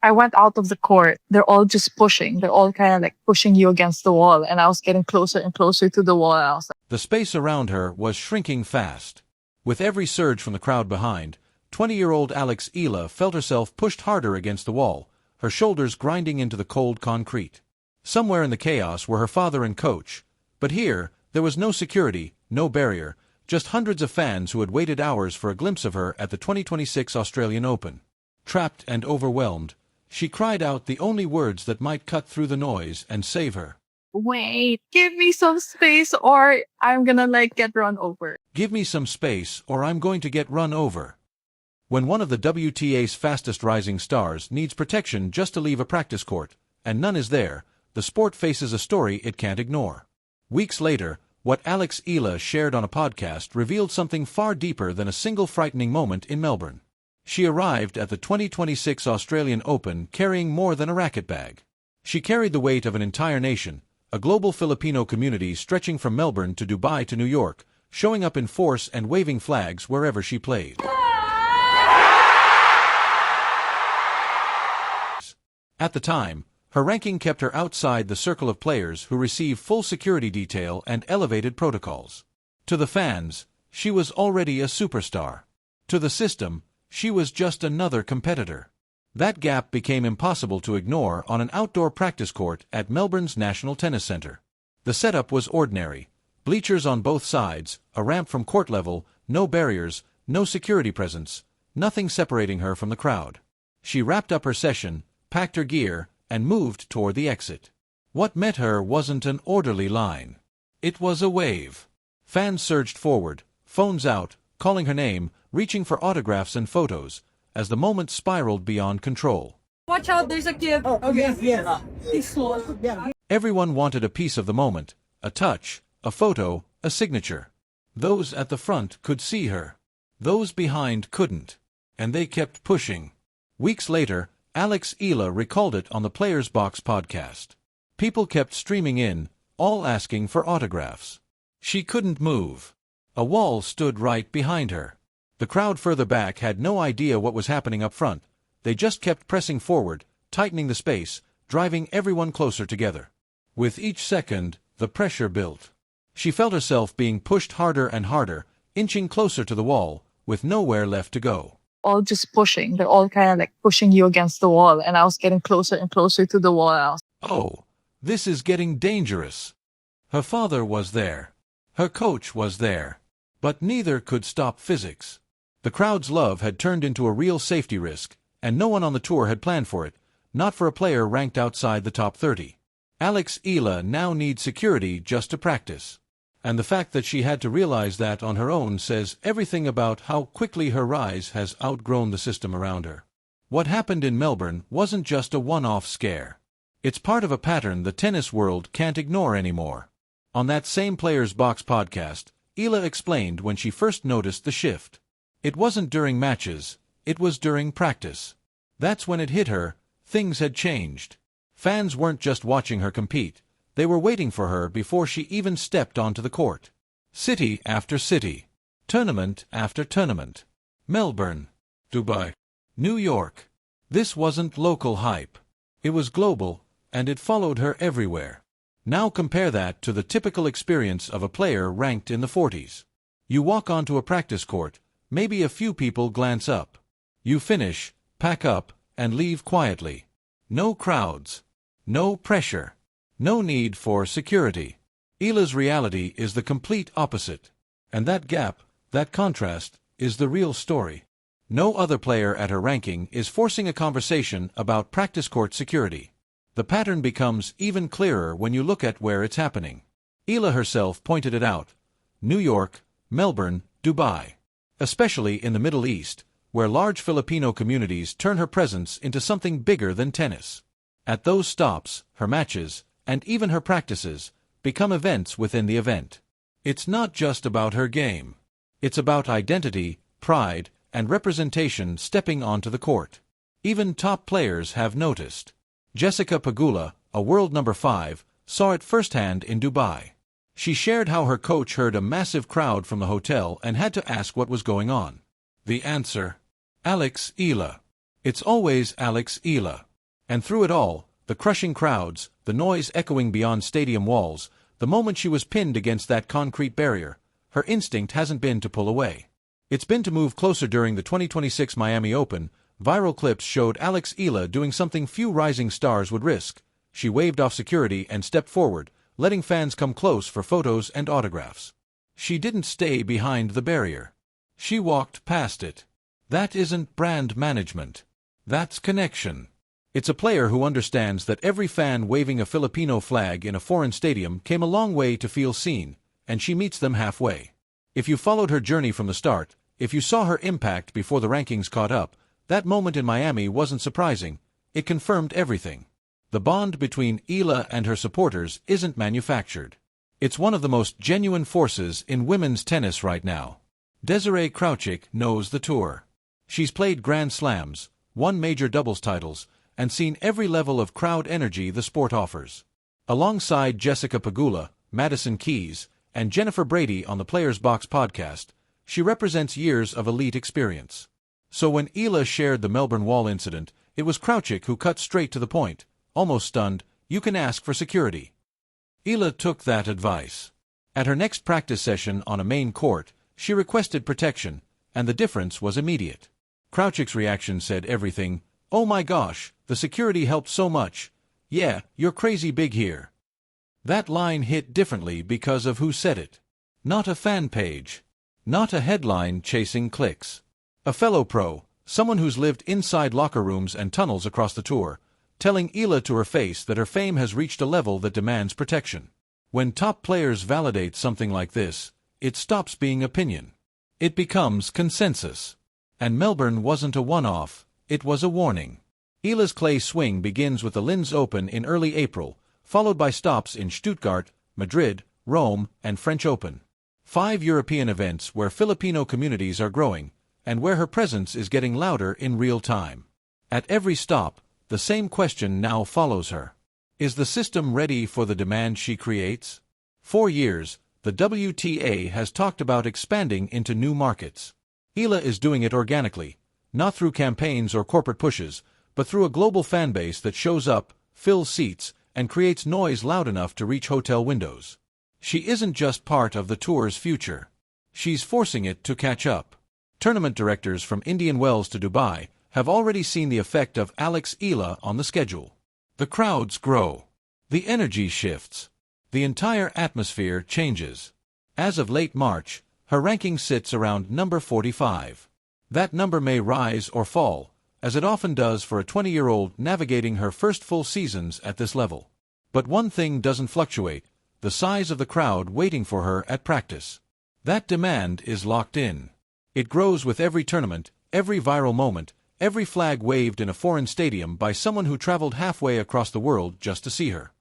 I went out of the court. They're all just pushing. They're all kind of like pushing you against the wall. And I was getting closer and closer to the wall. And I was The space around her was shrinking fast. With every surge from the crowd behind, 20-year-old Alex Eala felt herself pushed harder against the wall, her shoulders grinding into the cold concrete. Somewhere in the chaos were her father and coach, but here, there was no security, no barrier, just hundreds of fans who had waited hours for a glimpse of her at the 2026 Australian Open. Trapped and overwhelmed, she cried out the only words that might cut through the noise and save her. wait, give me some space or I'm gonna like get run over. Give me some space or I'm going to get run over. When one of the WTA's fastest rising stars needs protection just to leave a practice court, and none is there, the sport faces a story it can't ignore. Weeks later, what Alex Eala shared on a podcast revealed something far deeper than a single frightening moment in Melbourne. She arrived at the 2026 Australian Open carrying more than a racket bag. She carried the weight of an entire nation, a global Filipino community stretching from Melbourne to Dubai to New York, showing up in force and waving flags wherever she played. At the time, her ranking kept her outside the circle of players who receive full security detail and elevated protocols. To the fans, she was already a superstar. To the system, she was just another competitor. That gap became impossible to ignore on an outdoor practice court at Melbourne's National Tennis Centre. The setup was ordinary. Bleachers on both sides, a ramp from court level, no barriers, no security presence, nothing separating her from the crowd. She wrapped up her session, packed her gear, and moved toward the exit. What met her wasn't an orderly line. It was a wave. Fans surged forward, phones out, calling her name, reaching for autographs and photos, as the moment spiraled beyond control. Watch out, there's a kid. Oh, yes, yes. He's slow. Yeah. Everyone wanted a piece of the moment, a touch, a photo, a signature. Those at the front could see her. Those behind couldn't. And they kept pushing. Weeks later, Alex Eala recalled it on the Players Box podcast. People kept streaming in, all asking for autographs. She couldn't move. A wall stood right behind her. The crowd further back had no idea what was happening up front. They just kept pressing forward, tightening the space, driving everyone closer together. With each second, the pressure built. She felt herself being pushed harder and harder, inching closer to the wall, with nowhere left to go. All just pushing. They're all kind of like pushing you against the wall. And I was getting closer and closer to the wall. And I was, Oh, this is getting dangerous. Her father was there. Her coach was there. But neither could stop physics. The crowd's love had turned into a real safety risk, and no one on the tour had planned for it, not for a player ranked outside the top 30. Alex Eala now needs security just to practice. And the fact that she had to realize that on her own says everything about how quickly her rise has outgrown the system around her. What happened in Melbourne wasn't just a one-off scare. It's part of a pattern the tennis world can't ignore anymore. On that same Players Box podcast, Eala explained when she first noticed the shift. It wasn't during matches, it was during practice. That's when it hit her, things had changed. Fans weren't just watching her compete, they were waiting for her before she even stepped onto the court. City after city, tournament after tournament. Melbourne, Dubai, New York. This wasn't local hype. It was global, and it followed her everywhere. Now compare that to the typical experience of a player ranked in the 40s. You walk onto a practice court, maybe a few people glance up. You finish, pack up, and leave quietly. No crowds. No pressure. No need for security. Eala's reality is the complete opposite. And that gap, that contrast, is the real story. No other player at her ranking is forcing a conversation about practice court security. The pattern becomes even clearer when you look at where it's happening. Eala herself pointed it out. New York, Melbourne, Dubai. Especially in the Middle East, where large Filipino communities turn her presence into something bigger than tennis. At those stops, her matches, and even her practices, become events within the event. It's not just about her game. It's about identity, pride, and representation stepping onto the court. Even top players have noticed. Jessica Pegula, a world number 5, saw it firsthand in Dubai. She shared how her coach heard a massive crowd from the hotel and had to ask what was going on. The answer? Alex Eala. It's always Alex Eala. And through it all, the crushing crowds, the noise echoing beyond stadium walls, the moment she was pinned against that concrete barrier, her instinct hasn't been to pull away. It's been to move closer. During the 2026 Miami Open, viral clips showed Alex Eala doing something few rising stars would risk. She waved off security and stepped forward, letting fans come close for photos and autographs. She didn't stay behind the barrier. She walked past it. That isn't brand management. That's connection. It's a player who understands that every fan waving a Filipino flag in a foreign stadium came a long way to feel seen, and she meets them halfway. If you followed her journey from the start, if you saw her impact before the rankings caught up, that moment in Miami wasn't surprising. It confirmed everything. The bond between Eala and her supporters isn't manufactured. It's one of the most genuine forces in women's tennis right now. Desiree Crouchick knows the tour. She's played Grand Slams, won major doubles titles, and seen every level of crowd energy the sport offers. Alongside Jessica Pegula, Madison Keys, and Jennifer Brady on the Players Box podcast, she represents years of elite experience. So when Eala shared the Melbourne Wall incident, it was Crouchick who cut straight to the point, almost stunned. "You can ask for security." Eala took that advice. At her next practice session on a main court, she requested protection, and the difference was immediate. Crouchick's reaction said everything. "Oh my gosh, the security helped so much. Yeah, you're crazy big here." That line hit differently because of who said it. Not a fan page. Not a headline chasing clicks. A fellow pro, someone who's lived inside locker rooms and tunnels across the tour, telling Eala to her face that her fame has reached a level that demands protection. When top players validate something like this, it stops being opinion. It becomes consensus. And Melbourne wasn't a one-off, it was a warning. Eala's clay swing begins with the Linz Open in early April, followed by stops in Stuttgart, Madrid, Rome, and French Open. 5 European events where Filipino communities are growing, and where her presence is getting louder in real time. At every stop, the same question now follows her. Is the system ready for the demand she creates? For years, the WTA has talked about expanding into new markets. Eala is doing it organically, not through campaigns or corporate pushes, but through a global fanbase that shows up, fills seats, and creates noise loud enough to reach hotel windows. She isn't just part of the tour's future. She's forcing it to catch up. Tournament directors from Indian Wells to Dubai have already seen the effect of Alex Eala on the schedule. The crowds grow. The energy shifts. The entire atmosphere changes. As of late March, her ranking sits around number 45. That number may rise or fall, as it often does for a 20-year-old navigating her first full seasons at this level. But one thing doesn't fluctuate: the size of the crowd waiting for her at practice. That demand is locked in. It grows with every tournament, every viral moment, every flag waved in a foreign stadium by someone who traveled halfway across the world just to see her.